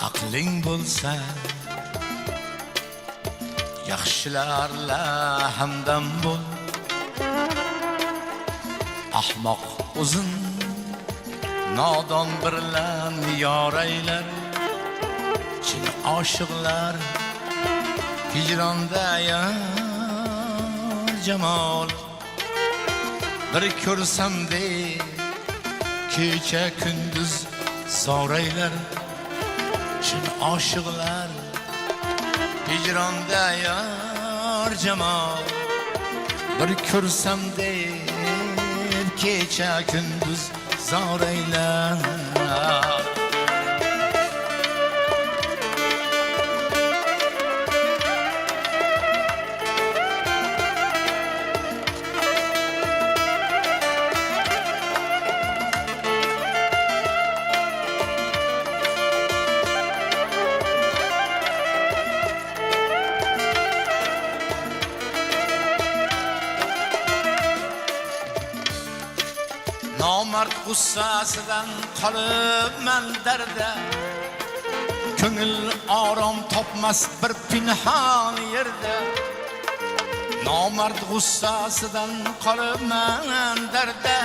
aqling bo'lsa yaxshilarla hamdam bo'l. Ahmoq uzun nodon birlan yor aylar. Chin oshiqlar hijronda yar jamol. Bir ko'rsam de kecha kunduz so'raylar. Chin oshiqlar hijronda yar jamol. Bir ko'rsam de kecha kunduz so'raylar. Nomard g'ussasidan qolibman darda. Ko'ngil orom topmas bir pinhon yerda. Nomard g'ussasidan qolibman darda.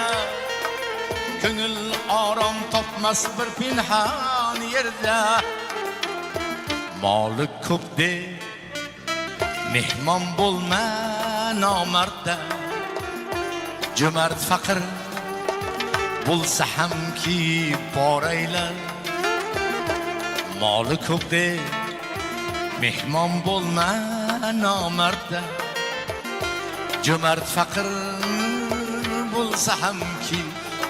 Ko'ngil orom topmas bir pinhon yerda. Moli ko'p de mehmon bo'lma nomardda. Jo'mard faqir bo'lsa hamki boraylar. Moli ko'p de mehmon bo'lma nomardda. Jo'mard faqir bo'lsa hamki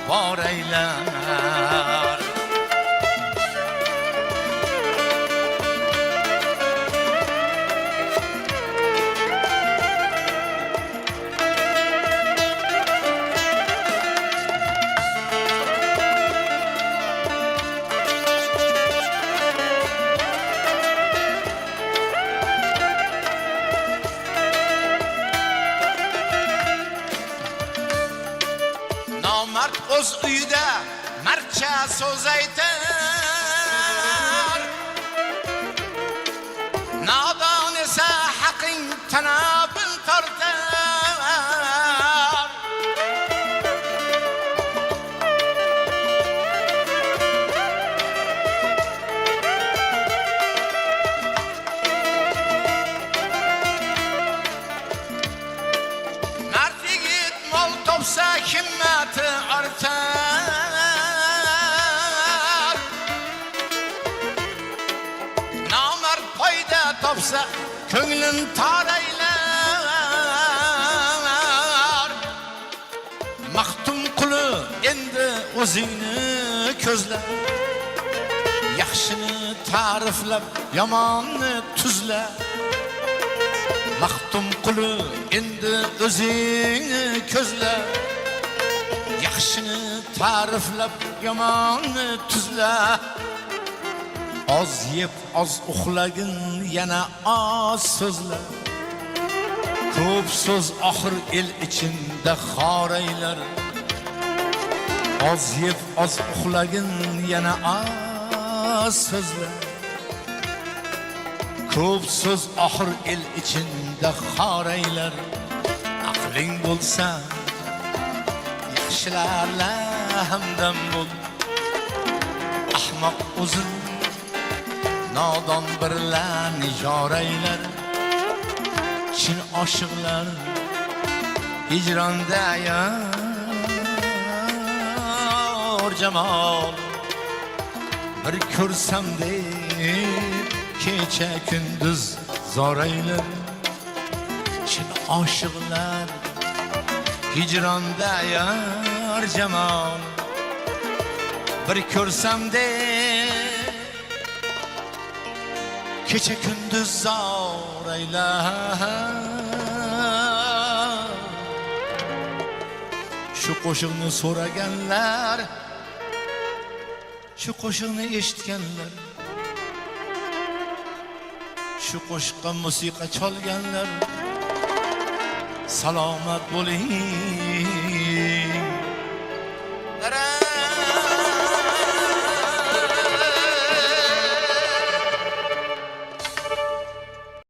boraylar. Nomard o'z uyida marcha so'z aytar. Nodon esa haqing tanobin tortar. Mard yigit mol topsa himmati artar. Nomard foyda topsa ko'nglin toraylar. Maxtum quli endi o'zingni ko'zla. Yaxshini ta'riflab yomonni tuzla. Maxtum quli endi o'zingni ko'zla. Yaxshini ta'riflab yomonni tuzla. Oz yeb oz uxlagin yana oz so'zla. Ko'p so'z oxir el ichida xoraylar. Oz yeb oz uxlagin yana oz so'zla. Ko'p so'z oxir el ichida xoraylar. Aqling bo'lsa yaxshilarla hamdam bo'l. Ahmoq uzun nodon birlan yor aylar. Chin oshiqlar hijronda yor jamol. Bir ko'rsam de kecha kunduz zo'raylar. Chin oshiqlar hijronda yor jamol. Bir ko'rsam de kecha kunduz zo'raylar. Shu qo'shiqni so'raganlar, shu qo'shiqni eshitganlar, shu qo'shiqqa musiqa cholganlar salomat bo'ling.